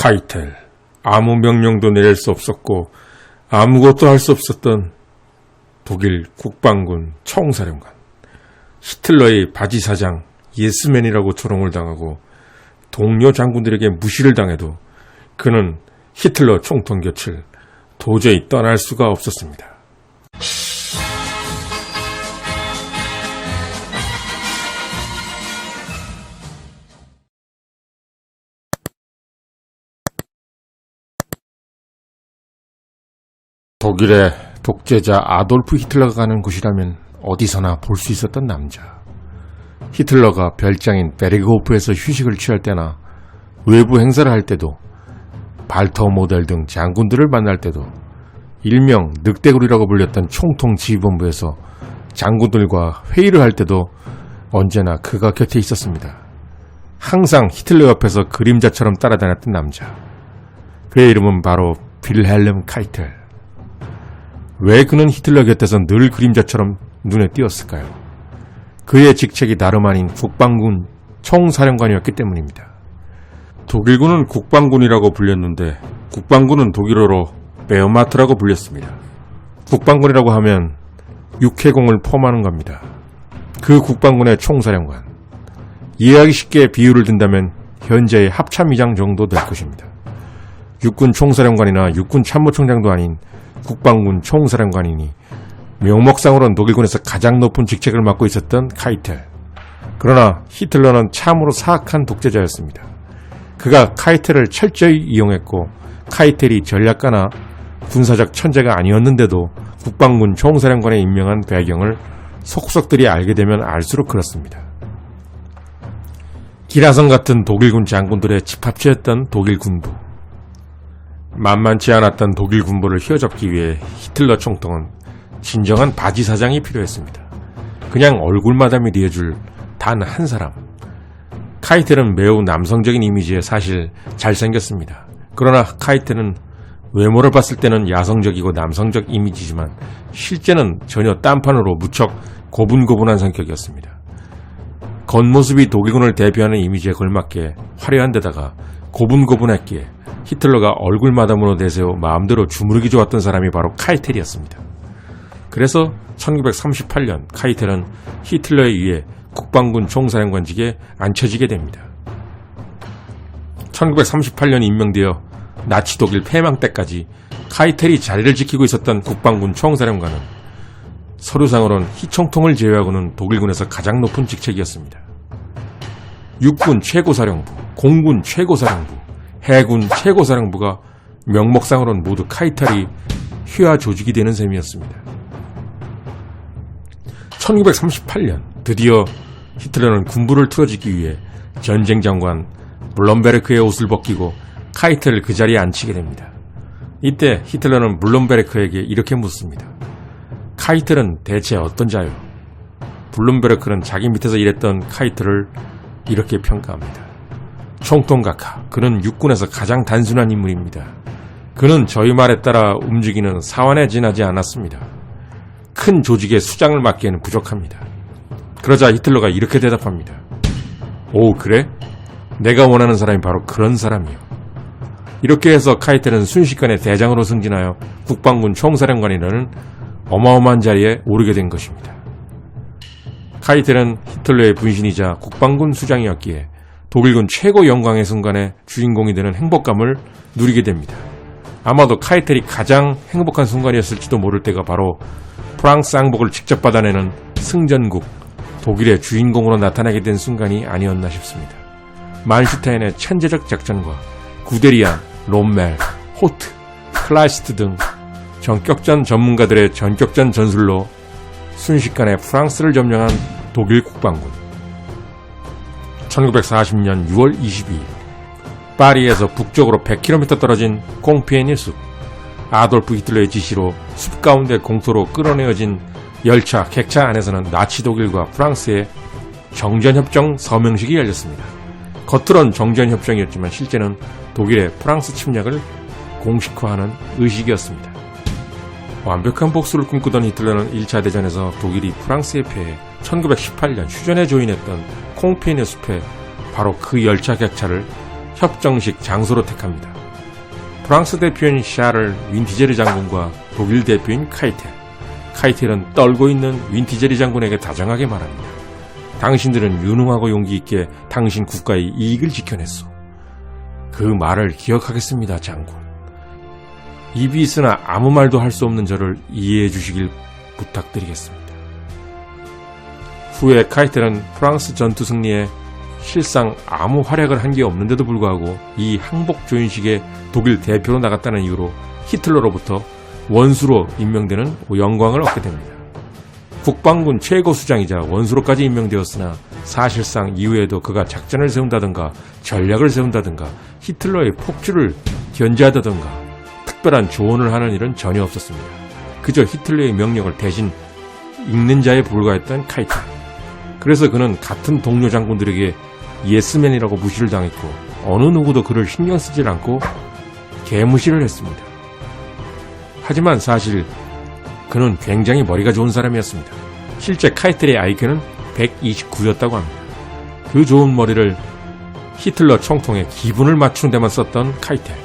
카이텔. 아무 명령도 내릴 수 없었고 아무것도 할 수 없었던 독일 국방군 총사령관. 히틀러의 바지사장 예스맨이라고 조롱을 당하고 동료 장군들에게 무시를 당해도 그는 히틀러 총통 곁을 도저히 떠날 수가 없었습니다. 독일의 독재자 아돌프 히틀러가 가는 곳이라면 어디서나 볼 수 있었던 남자. 히틀러가 별장인 베르그호프에서 휴식을 취할 때나 외부 행사를 할 때도 발터 모델 등 장군들을 만날 때도 일명 늑대굴이라고 불렸던 총통 지휘본부에서 장군들과 회의를 할 때도 언제나 그가 곁에 있었습니다. 항상 히틀러 옆에서 그림자처럼 따라다녔던 남자. 그의 이름은 바로 빌헬름 카이텔. 왜 그는 히틀러 곁에서 늘 그림자처럼 눈에 띄었을까요? 그의 직책이 다름 아닌 국방군 총사령관이었기 때문입니다. 독일군은 국방군이라고 불렸는데 국방군은 독일어로 베어마트라고 불렸습니다. 국방군이라고 하면 육해공을 포함하는 겁니다. 그 국방군의 총사령관. 이해하기 쉽게 비유를 든다면 현재의 합참의장 정도 될 것입니다. 육군 총사령관이나 육군 참모총장도 아닌 국방군 총사령관이니 명목상으로는 독일군에서 가장 높은 직책을 맡고 있었던 카이텔. 그러나 히틀러는 참으로 사악한 독재자였습니다. 그가 카이텔을 철저히 이용했고 카이텔이 전략가나 군사적 천재가 아니었는데도 국방군 총사령관에 임명한 배경을 속속들이 알게 되면 알수록 그렇습니다. 기라성 같은 독일군 장군들의 집합체였던 독일 군부. 만만치 않았던 독일 군부를 휘어잡기 위해 히틀러 총통은 진정한 바지사장이 필요했습니다. 그냥 얼굴마담이 되어줄 단 한 사람. 카이텔은 매우 남성적인 이미지에 사실 잘생겼습니다. 그러나 카이텔은 외모를 봤을 때는 야성적이고 남성적 이미지지만 실제는 전혀 딴판으로 무척 고분고분한 성격이었습니다. 겉모습이 독일군을 대표하는 이미지에 걸맞게 화려한 데다가 고분고분했기에 히틀러가 얼굴마담으로 내세워 마음대로 주무르기 좋았던 사람이 바로 카이텔이었습니다. 그래서 1938년 카이텔은 히틀러에 의해 국방군 총사령관직에 앉혀지게 됩니다. 1938년 임명되어 나치 독일 패망 때까지 카이텔이 자리를 지키고 있었던 국방군 총사령관은 서류상으로는 히총통을 제외하고는 독일군에서 가장 높은 직책이었습니다. 육군 최고사령부, 공군 최고사령부, 해군 최고사령부가 명목상으로는 모두 카이텔이 휘하 조직이 되는 셈이었습니다. 1938년 드디어 히틀러는 군부를 틀어지기 위해 전쟁장관 블롬베르크의 옷을 벗기고 카이텔을 그 자리에 앉히게 됩니다. 이때 히틀러는 블롬베르크에게 이렇게 묻습니다. 카이텔은 대체 어떤 자요? 블룸베르크는 자기 밑에서 일했던 카이텔을 이렇게 평가합니다. 총통각하, 그는 육군에서 가장 단순한 인물입니다. 그는 저희 말에 따라 움직이는 사원에 지나지 않았습니다. 큰 조직의 수장을 맡기에는 부족합니다. 그러자 히틀러가 이렇게 대답합니다. 오, 그래? 내가 원하는 사람이 바로 그런 사람이요. 이렇게 해서 카이텔은 순식간에 대장으로 승진하여 국방군 총사령관이라는 어마어마한 자리에 오르게 된 것입니다. 카이텔은 히틀러의 분신이자 국방군 수장이었기에 독일군 최고 영광의 순간에 주인공이 되는 행복감을 누리게 됩니다. 아마도 카이텔이 가장 행복한 순간이었을지도 모를 때가 바로 프랑스 항복을 직접 받아내는 승전국 독일의 주인공으로 나타나게 된 순간이 아니었나 싶습니다. 만슈타인의 천재적 작전과 구데리안, 롬멜, 호트, 클라이스트 등 전격전 전문가들의 전격전 전술로 순식간에 프랑스를 점령한 독일 국방군. 1940년 6월 22일 파리에서 북쪽으로 100km 떨어진 콩피에니 숲. 아돌프 히틀러의 지시로 숲 가운데 공터로 끌어내어진 열차, 객차 안에서는 나치 독일과 프랑스의 정전협정 서명식이 열렸습니다. 겉으론 정전협정이었지만 실제는 독일의 프랑스 침략을 공식화하는 의식이었습니다. 완벽한 복수를 꿈꾸던 히틀러는 1차 대전에서 독일이 프랑스에 패해 1918년 휴전에 조인했던 콩피에네 숲에 바로 그 열차 객차를 협정식 장소로 택합니다. 프랑스 대표인 샤를 윈티제리 장군과 독일 대표인 카이텔. 카이텔은 떨고 있는 윈티제리 장군에게 다정하게 말합니다. 당신들은 유능하고 용기 있게 당신 국가의 이익을 지켜냈소. 그 말을 기억하겠습니다, 장군. 입이 있으나 아무 말도 할 수 없는 저를 이해해 주시길 부탁드리겠습니다. 후에 카이텔은 프랑스 전투 승리에 실상 아무 활약을 한 게 없는데도 불구하고 이 항복 조인식의 독일 대표로 나갔다는 이유로 히틀러로부터 원수로 임명되는 영광을 얻게 됩니다. 국방군 최고 수장이자 원수로까지 임명되었으나 사실상 이후에도 그가 작전을 세운다든가 전략을 세운다든가 히틀러의 폭주를 견제하다든가 특별한 조언을 하는 일은 전혀 없었습니다. 그저 히틀러의 명령을 대신 읽는 자에 불과했던 카이텔. 그래서 그는 같은 동료 장군들에게 예스맨이라고 무시를 당했고 어느 누구도 그를 신경 쓰질 않고 개무시를 했습니다. 하지만 사실 그는 굉장히 머리가 좋은 사람이었습니다. 실제 카이텔의 IQ는 129였다고 합니다. 그 좋은 머리를 히틀러 총통의 기분을 맞추는 데만 썼던 카이텔.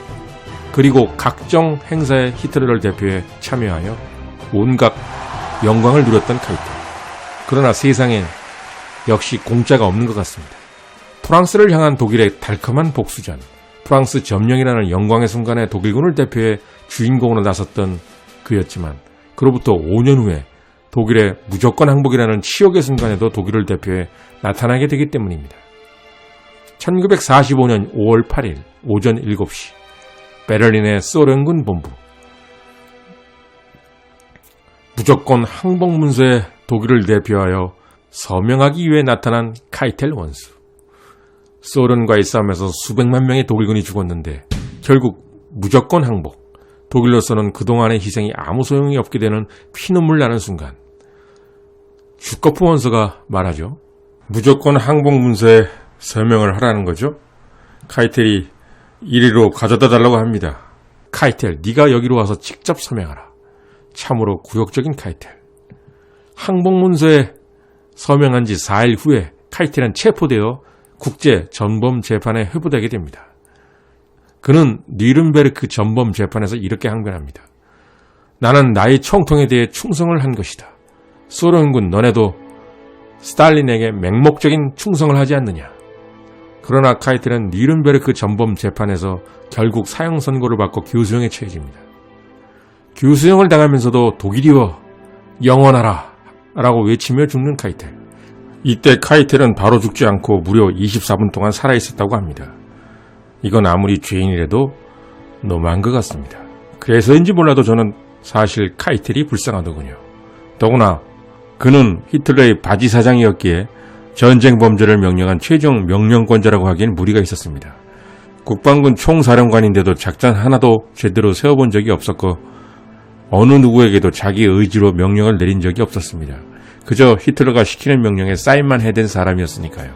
그리고 각종 행사에 히틀러를 대표해 참여하여 온갖 영광을 누렸던 카이텔. 그러나 세상엔 역시 공짜가 없는 것 같습니다. 프랑스를 향한 독일의 달콤한 복수전, 프랑스 점령이라는 영광의 순간에 독일군을 대표해 주인공으로 나섰던 그였지만 그로부터 5년 후에 독일의 무조건 항복이라는 치욕의 순간에도 독일을 대표해 나타나게 되기 때문입니다. 1945년 5월 8일 오전 7시 베를린의 소련군 본부. 무조건 항복 문서에 독일을 대표하여 서명하기 위해 나타난 카이텔 원수. 소련과의 싸움에서 수백만 명의 독일군이 죽었는데 결국 무조건 항복. 독일로서는 그동안의 희생이 아무 소용이 없게 되는 피눈물 나는 순간. 슈커프 원서가 말하죠. 무조건 항복 문서에 서명을 하라는 거죠. 카이텔이 이리로 가져다 달라고 합니다. 카이텔, 네가 여기로 와서 직접 서명하라. 참으로 굴욕적인 카이텔. 항복 문서에 서명한 지 4일 후에 카이텔은 체포되어 국제 전범 재판에 회부되게 됩니다. 그는 뉘른베르크 전범 재판에서 이렇게 항변합니다. 나는 나의 총통에 대해 충성을 한 것이다. 소련군 너네도 스탈린에게 맹목적인 충성을 하지 않느냐. 그러나 카이텔은 뉘른베르크 전범 재판에서 결국 사형 선고를 받고 교수형에 처해집니다. 교수형을 당하면서도 독일이여 영원하라 라고 외치며 죽는 카이텔. 이때 카이텔은 바로 죽지 않고 무려 24분 동안 살아있었다고 합니다. 이건 아무리 죄인이라도 너무한 것 같습니다. 그래서인지 몰라도 저는 사실 카이텔이 불쌍하더군요. 더구나 그는 히틀러의 바지 사장이었기에 전쟁 범죄를 명령한 최종 명령권자라고 하기엔 무리가 있었습니다. 국방군 총사령관인데도 작전 하나도 제대로 세워본 적이 없었고 어느 누구에게도 자기 의지로 명령을 내린 적이 없었습니다. 그저 히틀러가 시키는 명령에 사인만 해댄 사람이었으니까요.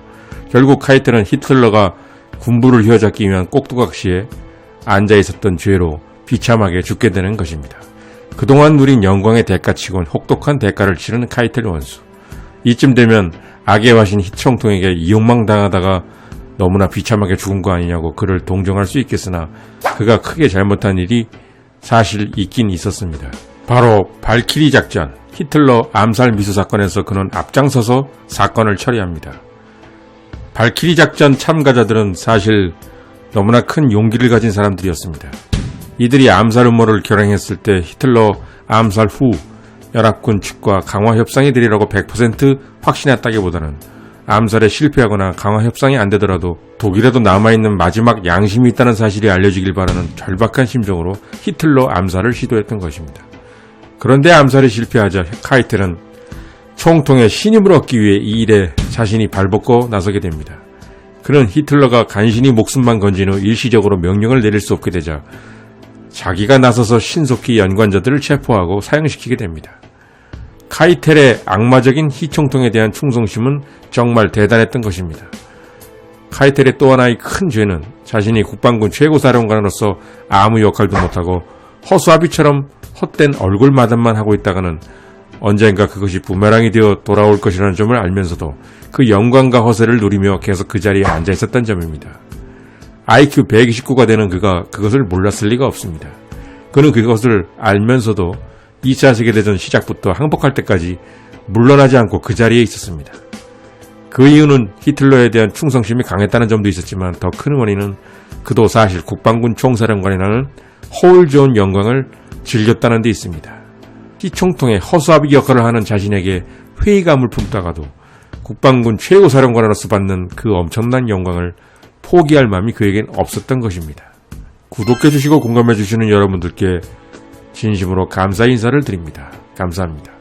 결국 카이텔은 히틀러가 군부를 휘어잡기 위한 꼭두각시에 앉아있었던 죄로 비참하게 죽게 되는 것입니다. 그동안 누린 영광의 대가치곤 혹독한 대가를 치르는 카이텔 원수. 이쯤 되면 악의 화신 히총통에게 이용망당하다가 너무나 비참하게 죽은 거 아니냐고 그를 동정할 수 있겠으나 그가 크게 잘못한 일이 사실 있긴 있었습니다. 바로 발키리 작전, 히틀러 암살 미수 사건에서 그는 앞장서서 사건을 처리합니다. 발키리 작전 참가자들은 사실 너무나 큰 용기를 가진 사람들이었습니다. 이들이 암살 음모를 결행했을 때 히틀러 암살 후 연합군 측과 강화 협상이 되리라고 100% 확신했다기보다는 암살에 실패하거나 강화 협상이 안 되더라도 독일에도 남아있는 마지막 양심이 있다는 사실이 알려지길 바라는 절박한 심정으로 히틀러 암살을 시도했던 것입니다. 그런데 암살에 실패하자 카이텔은 총통의 신임을 얻기 위해 이 일에 자신이 발벗고 나서게 됩니다. 그는 히틀러가 간신히 목숨만 건진 후 일시적으로 명령을 내릴 수 없게 되자 자기가 나서서 신속히 연관자들을 체포하고 사형시키게 됩니다. 카이텔의 악마적인 히총통에 대한 충성심은 정말 대단했던 것입니다. 카이텔의 또 하나의 큰 죄는 자신이 국방군 최고사령관으로서 아무 역할도 못하고 허수아비처럼 헛된 얼굴 마담만 하고 있다가는 언젠가 그것이 부메랑이 되어 돌아올 것이라는 점을 알면서도 그 영광과 허세를 누리며 계속 그 자리에 앉아 있었던 점입니다. IQ 129가 되는 그가 그것을 몰랐을 리가 없습니다. 그는 그것을 알면서도 2차 세계대전 시작부터 항복할 때까지 물러나지 않고 그 자리에 있었습니다. 그 이유는 히틀러에 대한 충성심이 강했다는 점도 있었지만 더 큰 원인은 그도 사실 국방군 총사령관이라는 허울 좋은 영광을 즐겼다는 데 있습니다. 시총통의 허수아비 역할을 하는 자신에게 회의감을 품다가도 국방군 최고사령관으로서 받는 그 엄청난 영광을 포기할 마음이 그에겐 없었던 것입니다. 구독해주시고 공감해주시는 여러분들께 진심으로 감사 인사를 드립니다. 감사합니다.